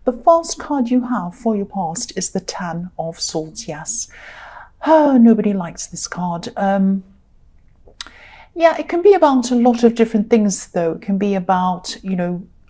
The first card you have for your past is the Ten of Swords. Yes. Oh, nobody likes this card. Yeah, it can be about a lot of different things, though. It can be about,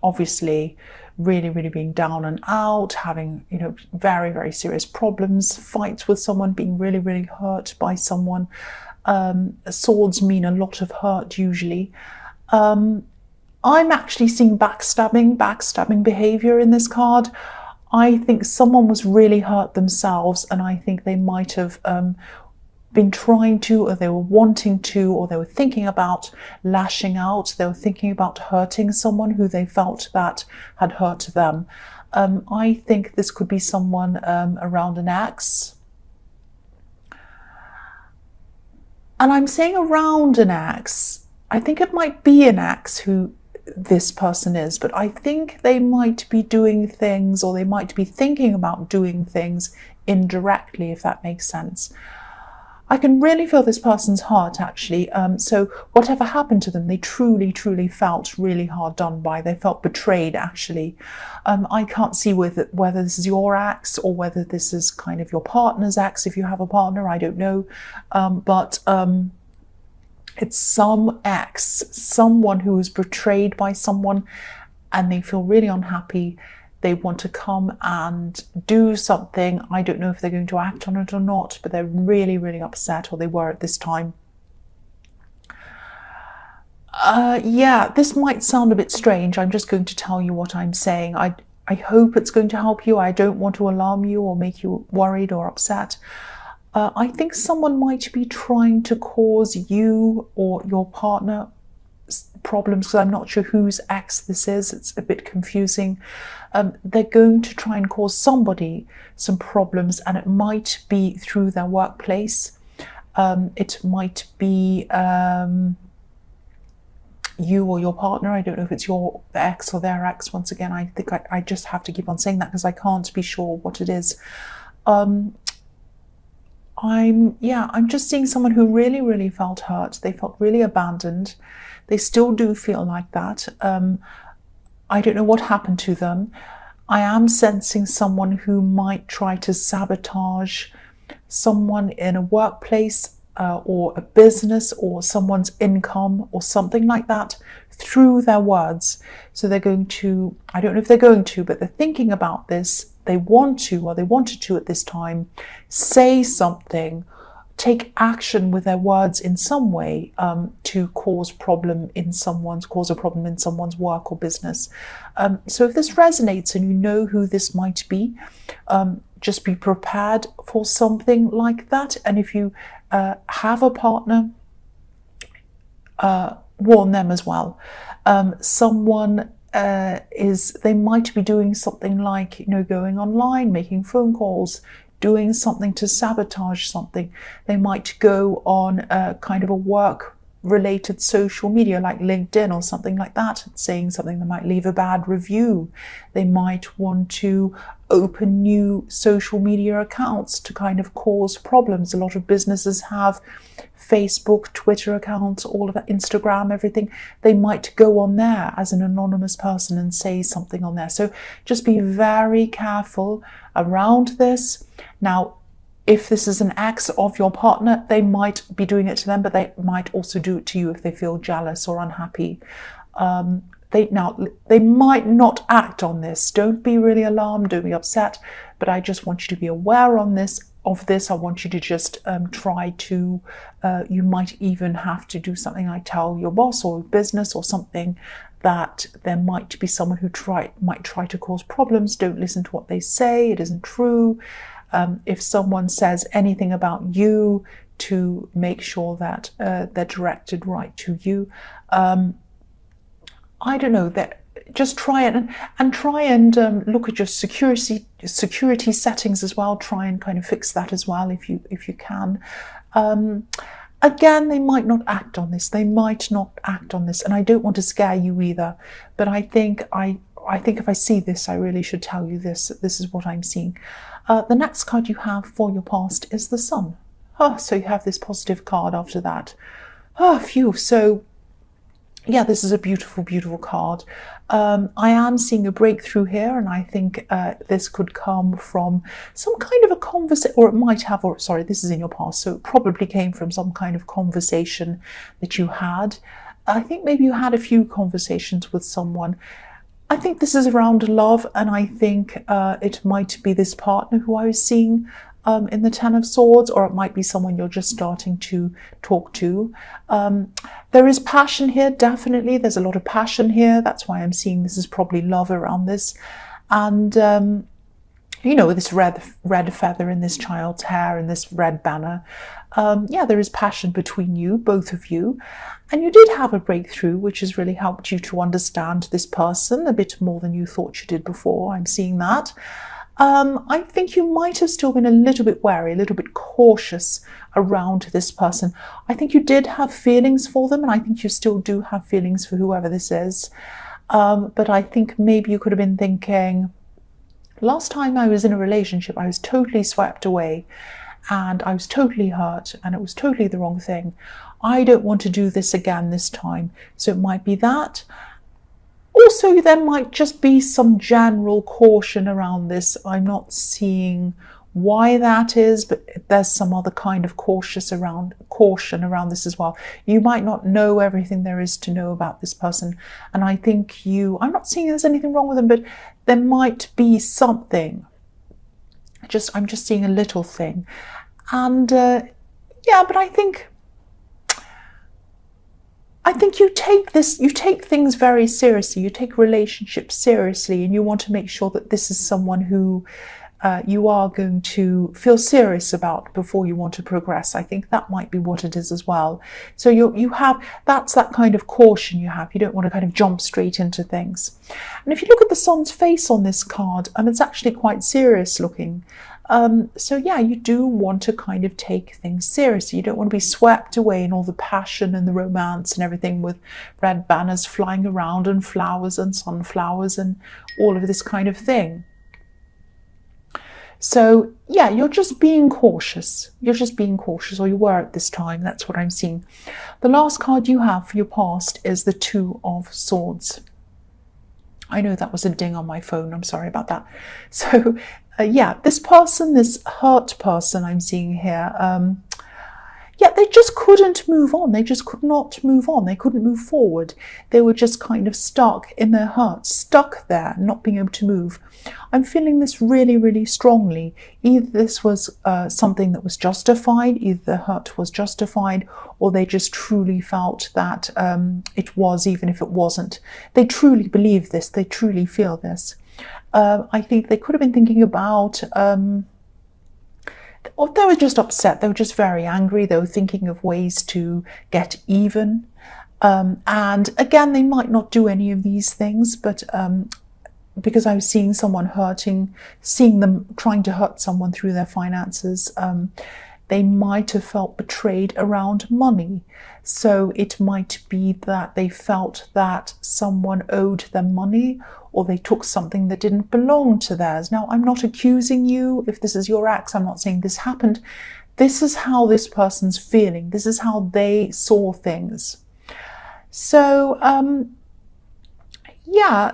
obviously really, really being down and out, having, very, very serious problems, fights with someone, being really, really hurt by someone. Swords mean a lot of hurt usually. I'm actually seeing backstabbing behavior in this card. I think someone was really hurt themselves, and I think they might have been trying to, or they were wanting to, or they were thinking about lashing out. They were thinking about hurting someone who they felt that had hurt them. I think this could be someone around an ex. And I'm saying around an ex. I think it might be an ex who this person is, but I think they might be doing things, or they might be thinking about doing things indirectly, if that makes sense. I can really feel this person's heart, actually. So whatever happened to them, they truly, truly felt really hard done by. They felt betrayed, actually. I can't see whether this is your ex or whether this is kind of your partner's ex. If you have a partner, I don't know. But it's some ex, someone who was betrayed by someone, and they feel really unhappy. They want to come and do something. I don't know if they're going to act on it or not, but they're really, really upset, or they were at this time. Yeah, this might sound a bit strange. I'm just going to tell you what I'm saying. I hope it's going to help you. I don't want to alarm you or make you worried or upset. I think someone might be trying to cause you or your partner problems, because I'm not sure whose ex this is. It's a bit confusing. They're going to try and cause somebody some problems, and it might be through their workplace. It might be you or your partner. I don't know if it's your ex or their ex. Once again, I think I just have to keep on saying that because I can't be sure what it is. I'm just seeing someone who really, really felt hurt. They felt really abandoned. They still do feel like that. I don't know what happened to them. I am sensing someone who might try to sabotage someone in a workplace or a business, or someone's income or something like that, through their words. So they're going to, I don't know if they're going to, but they're thinking about this. They want to, or they wanted to at this time, say something, take action with their words in some way to cause a problem in someone's work or business. So if this resonates and you know who this might be, just be prepared for something like that. And if you have a partner, warn them as well. Someone they might be doing something like, going online, making phone calls, doing something to sabotage something. They might go on a kind of a work-related social media like LinkedIn or something like that, saying something that might leave a bad review. They might want to open new social media accounts to kind of cause problems. A lot of businesses have Facebook, Twitter accounts, all of that, Instagram, everything. They might go on there as an anonymous person and say something on there. So just be very careful around this. Now, if this is an ex of your partner, they might be doing it to them, but they might also do it to you if they feel jealous or unhappy. They might not act on this. Don't be really alarmed, don't be upset, but I just want you to be aware of this. I want you to just try to, you might even have to do something like tell your boss or business or something that there might be someone who might try to cause problems. Don't listen to what they say. It isn't true. If someone says anything about you, to make sure that they're directed right to you. I don't know, that just try it and try and look at your security settings as well. Try and kind of fix that as well if you can. Again, they might not act on this. And I don't want to scare you either. But I think if I see this, I really should tell you this. This is what I'm seeing. The next card you have for your past is the Sun. So you have this positive card after that. Phew. So yeah, this is a beautiful, beautiful card. I am seeing a breakthrough here, and I think this could come from some kind of a conversation, or it might have, or sorry, this is in your past, so it probably came from some kind of conversation that you had. I think maybe you had a few conversations with someone. I think this is around love, and I think it might be this partner who I was seeing in the Ten of Swords, or it might be someone you're just starting to talk to. There is passion here, definitely. There's a lot of passion here. That's why I'm seeing this is probably love around this. And, you know, with this red feather in this child's hair and this red banner, yeah, there is passion between you, both of you. And you did have a breakthrough, which has really helped you to understand this person a bit more than you thought you did before. I'm seeing that. I think you might have still been a little bit wary, a little bit cautious around this person. I think you did have feelings for them, and I think you still do have feelings for whoever this is. But I think maybe you could have been thinking, last time I was in a relationship, I was totally swept away and I was totally hurt and it was totally the wrong thing. I don't want to do this again this time. So it might be that. Also, there might just be some general caution around this. I'm not seeing why that is, but there's some other kind of caution around this as well. You might not know everything there is to know about this person. And I think I'm not seeing there's anything wrong with them, but there might be something. I'm just seeing a little thing. And yeah, but I think you take things very seriously. You take relationships seriously, and you want to make sure that this is someone who you are going to feel serious about before you want to progress. I think that might be what it is as well. So that's that kind of caution you have. You don't want to kind of jump straight into things. And if you look at the sun's face on this card, it's actually quite serious looking. So yeah, you do want to kind of take things seriously. You don't want to be swept away in all the passion and the romance and everything with red banners flying around and flowers and sunflowers and all of this kind of thing. So yeah, you're just being cautious. You're just being cautious, or you were at this time. That's what I'm seeing. The last card you have for your past is the Two of Swords. I know that was a ding on my phone. I'm sorry about that. So yeah, this person, this hurt person I'm seeing here, yeah, they just couldn't move on. They just could not move on. They couldn't move forward. They were just kind of stuck in their hurt, stuck there, not being able to move. I'm feeling this really, really strongly. Either this was something that was justified, either the hurt was justified, or they just truly felt that it was, even if it wasn't. They truly believe this. They truly feel this. I think they could have been thinking about, or they were just upset. They were just very angry. They were thinking of ways to get even. And again, they might not do any of these things, but because I was seeing someone seeing them trying to hurt someone through their finances, they might have felt betrayed around money. So it might be that they felt that someone owed them money, or they took something that didn't belong to theirs. Now, I'm not accusing you. If this is your ex, I'm not saying this happened. This is how this person's feeling. This is how they saw things. So, yeah,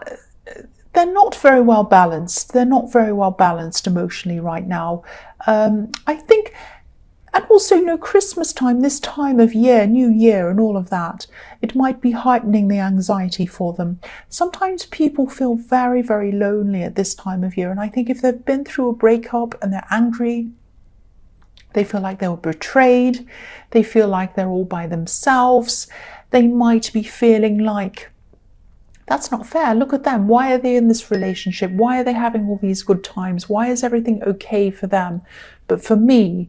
they're not very well balanced. They're not very well balanced emotionally right now. I think, and also, you know, Christmas time, this time of year, New Year and all of that, it might be heightening the anxiety for them. Sometimes people feel very, very lonely at this time of year. And I think if they've been through a breakup and they're angry, they feel like they were betrayed, they feel like they're all by themselves, they might be feeling like, that's not fair. Look at them. Why are they in this relationship? Why are they having all these good times? Why is everything okay for them? But for me,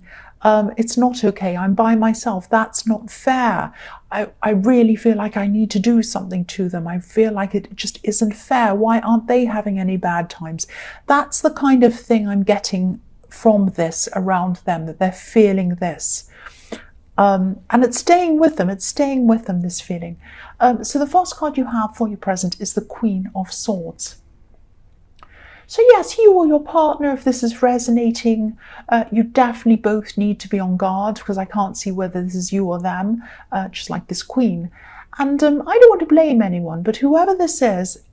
it's not okay. I'm by myself. That's not fair. I really feel like I need to do something to them. I feel like it just isn't fair. Why aren't they having any bad times? That's the kind of thing I'm getting from this around them, that they're feeling this. And it's staying with them. It's staying with them, this feeling. So the first card you have for your present is the Queen of Swords. So yes, you or your partner, if this is resonating, you definitely both need to be on guard, because I can't see whether this is you or them, just like this Queen. And I don't want to blame anyone, but whoever this is,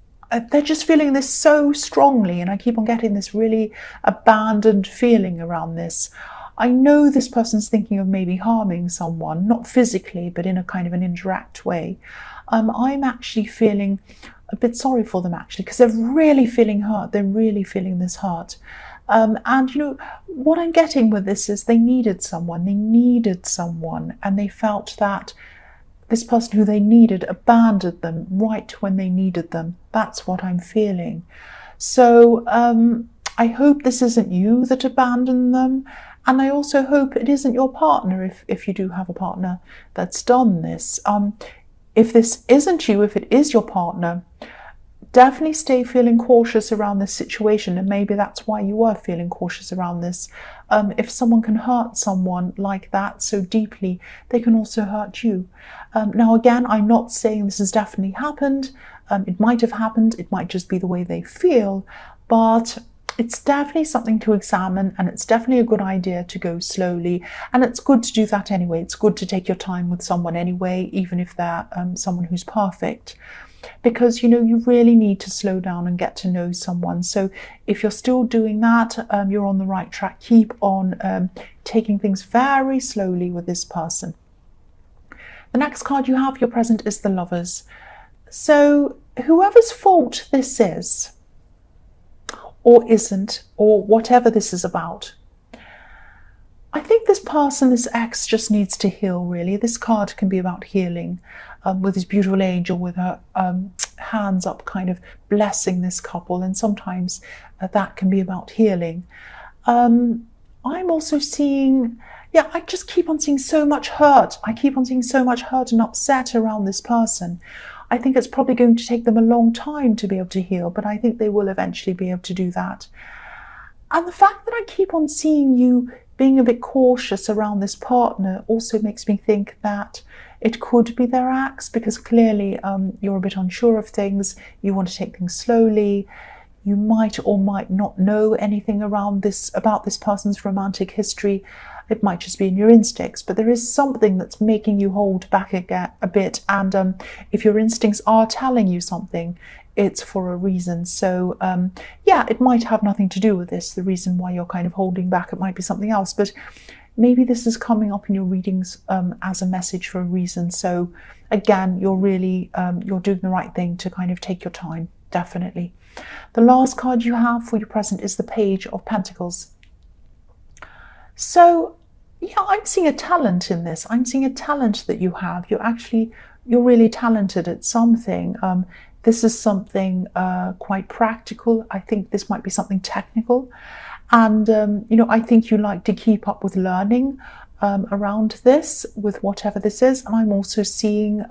they're just feeling this so strongly, and I keep on getting this really abandoned feeling around this. I know this person's thinking of maybe harming someone, not physically, but in a kind of an indirect way. I'm actually feeling a bit sorry for them, actually, because they're really feeling hurt. They're really feeling this hurt. And, you know, what I'm getting with this is they needed someone. They needed someone, and they felt that this person who they needed abandoned them right when they needed them. That's what I'm feeling. So I hope this isn't you that abandoned them. And I also hope it isn't your partner, if you do have a partner that's done this. If this isn't you, if it is your partner, definitely stay feeling cautious around this situation, and maybe that's why you are feeling cautious around this. If someone can hurt someone like that so deeply, they can also hurt you. Now again, I'm not saying this has definitely happened. It might have happened, it might just be the way they feel, but it's definitely something to examine, and it's definitely a good idea to go slowly, and it's good to do that anyway. It's good to take your time with someone anyway, even if they're someone who's perfect. Because, you know, you really need to slow down and get to know someone. So if you're still doing that, you're on the right track. Keep on taking things very slowly with this person. The next card you have, your present, is the Lovers. So whoever's fault this is, or isn't, or whatever this is about, I think this person, this ex, just needs to heal, really. This card can be about healing, with this beautiful angel with her hands up, kind of blessing this couple, and sometimes that can be about healing. I'm also seeing, yeah, I just keep on seeing so much hurt. I keep on seeing so much hurt and upset around this person. I think it's probably going to take them a long time to be able to heal, but I think they will eventually be able to do that. And the fact that I keep on seeing you being a bit cautious around this partner also makes me think that it could be their ex, because clearly you're a bit unsure of things. You want to take things slowly. You might or might not know anything around this, about this person's romantic history. It might just be in your instincts, but there is something that's making you hold back a bit. And if your instincts are telling you something, it's for a reason. So yeah, it might have nothing to do with this, the reason why you're kind of holding back. It might be something else, but maybe this is coming up in your readings as a message for a reason. So again, you're really, you're doing the right thing to kind of take your time, definitely. The last card you have for your present is the Page of Pentacles. So yeah, I'm seeing a talent in this. I'm seeing a talent that you have. You're really talented at something. This is something quite practical. I think this might be something technical. And, you know, I think you like to keep up with learning around this, with whatever this is. And I'm also seeing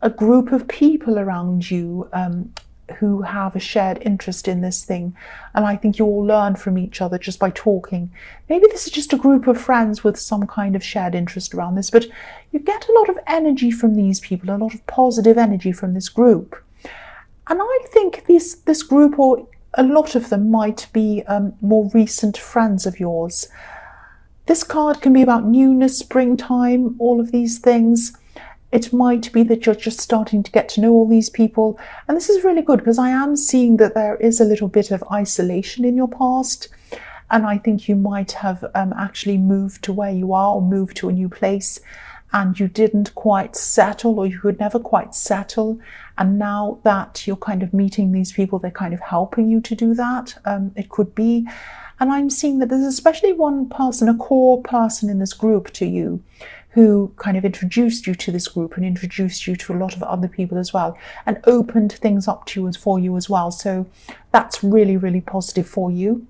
a group of people around you who have a shared interest in this thing. And I think you all learn from each other just by talking. Maybe this is just a group of friends with some kind of shared interest around this, but you get a lot of energy from these people, a lot of positive energy from this group. And I think this group, or a lot of them, might be more recent friends of yours. This card can be about newness, springtime, all of these things. It might be that you're just starting to get to know all these people. And this is really good, because I am seeing that there is a little bit of isolation in your past. And I think you might have actually moved to where you are, or moved to a new place, and you didn't quite settle, or you could never quite settle. And now that you're kind of meeting these people, they're kind of helping you to do that. It could be. And I'm seeing that there's especially one person, a core person in this group to you, who kind of introduced you to this group and introduced you to a lot of other people as well, and opened things up to you for you as well. So that's really, really positive for you.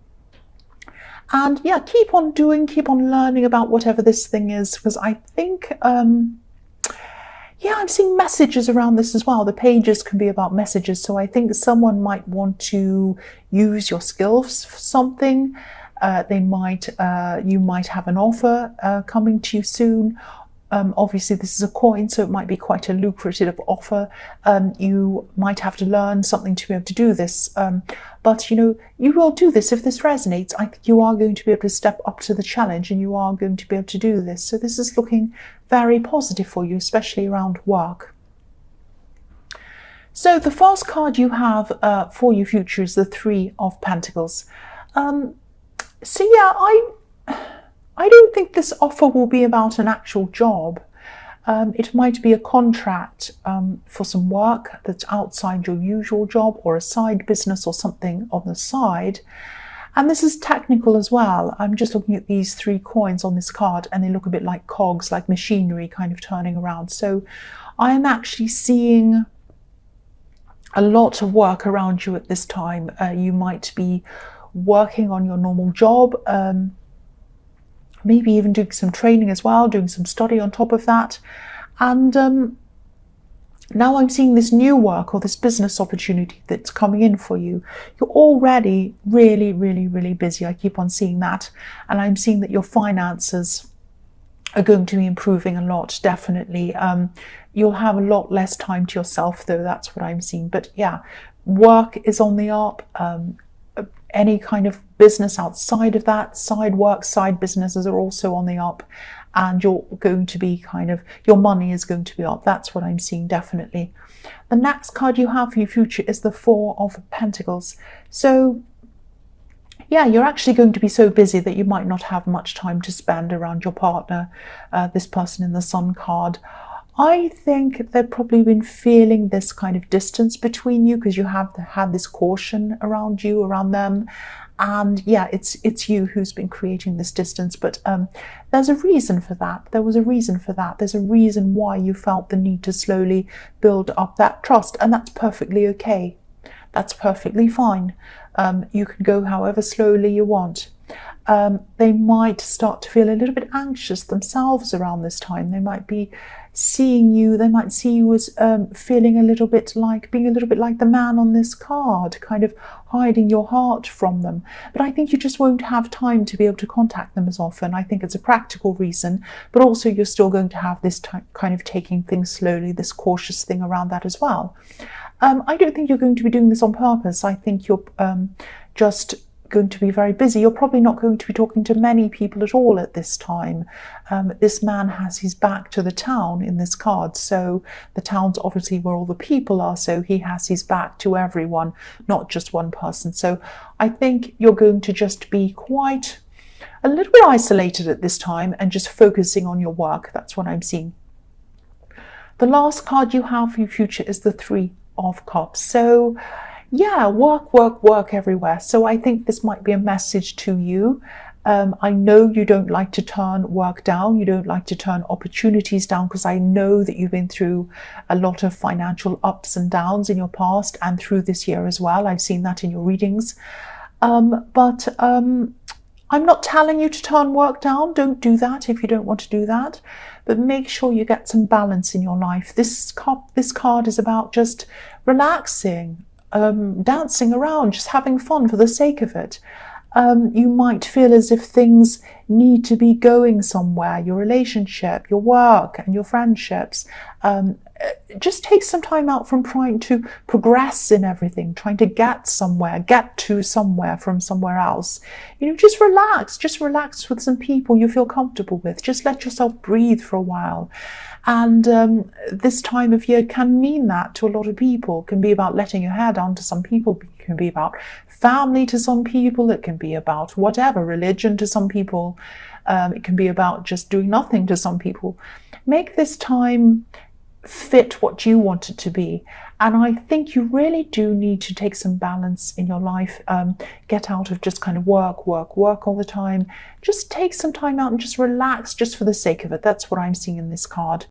And yeah, keep on learning about whatever this thing is, because I think, yeah, I'm seeing messages around this as well. The pages can be about messages. So I think someone might want to use your skills for something. You might have an offer coming to you soon, Obviously, this is a coin, so it might be quite a lucrative offer. You might have to learn something to be able to do this. But, you will do this. If this resonates, I think you are going to be able to step up to the challenge and you are going to be able to do this. So this is looking very positive for you, especially around work. So the first card you have for your future is the Three of Pentacles. So yeah, I don't think this offer will be about an actual job. It might be a contract for some work that's outside your usual job, or a side business or something on the side. And this is technical as well. I'm just looking at these 3 coins on this card and they look a bit like cogs, like machinery kind of turning around. So I am actually seeing a lot of work around you at this time. You might be working on your normal job, maybe even doing some training as well, doing some study on top of that. And now I'm seeing this new work or this business opportunity that's coming in for you. You're already really, really, really busy. I keep on seeing that. And I'm seeing that your finances are going to be improving a lot, definitely. You'll have a lot less time to yourself, though. That's what I'm seeing. But yeah, work is on the up. Any kind of business outside of that, side work, side businesses are also on the up, and you're going to be your money is going to be up. That's what I'm seeing, definitely. The next card you have for your future is the Four of Pentacles. So yeah, you're actually going to be so busy that you might not have much time to spend around your partner, this person in the Sun card. I think they've probably been feeling this kind of distance between you because you have had this caution around you, around them. And yeah, it's you who's been creating this distance. But there's a reason for that. There was a reason for that. There's a reason why you felt the need to slowly build up that trust. And that's perfectly okay. That's perfectly fine. You can go however slowly you want. They might start to feel a little bit anxious themselves around this time. They might be seeing you, they might see you as feeling a little bit like, being a little bit like the man on this card, kind of hiding your heart from them. But I think you just won't have time to be able to contact them as often. I think it's a practical reason, but also you're still going to have this kind of taking things slowly, this cautious thing around that as well. I don't think you're going to be doing this on purpose. I think you're just going to be very busy. You're probably not going to be talking to many people at all at this time. This man has his back to the town in this card, so the town's obviously where all the people are, so he has his back to everyone, not just one person. So I think you're going to just be quite a little bit isolated at this time and just focusing on your work. That's what I'm seeing. The last card you have for your future is the Three of Cups. So yeah, work, work, work everywhere. So I think this might be a message to you. I know you don't like to turn work down. You don't like to turn opportunities down, because I know that you've been through a lot of financial ups and downs in your past and through this year as well. I've seen that in your readings. But I'm not telling you to turn work down. Don't do that if you don't want to do that. But make sure you get some balance in your life. This card is about just relaxing, dancing around, just having fun for the sake of it. You might feel as if things need to be going somewhere, your relationship, your work and your friendships. Just take some time out from trying to progress in everything, trying to get somewhere, get to somewhere from somewhere else. Just relax with some people you feel comfortable with. Just let yourself breathe for a while. And this time of year can mean that to a lot of people. It can be about letting your hair down to some people. It can be about family to some people. It can be about whatever, religion to some people. It can be about just doing nothing to some people. Make this time fit what you want it to be. And I think you really do need to take some balance in your life. Get out of just kind of work all the time. Just take some time out and just relax just for the sake of it. That's what I'm seeing in this card.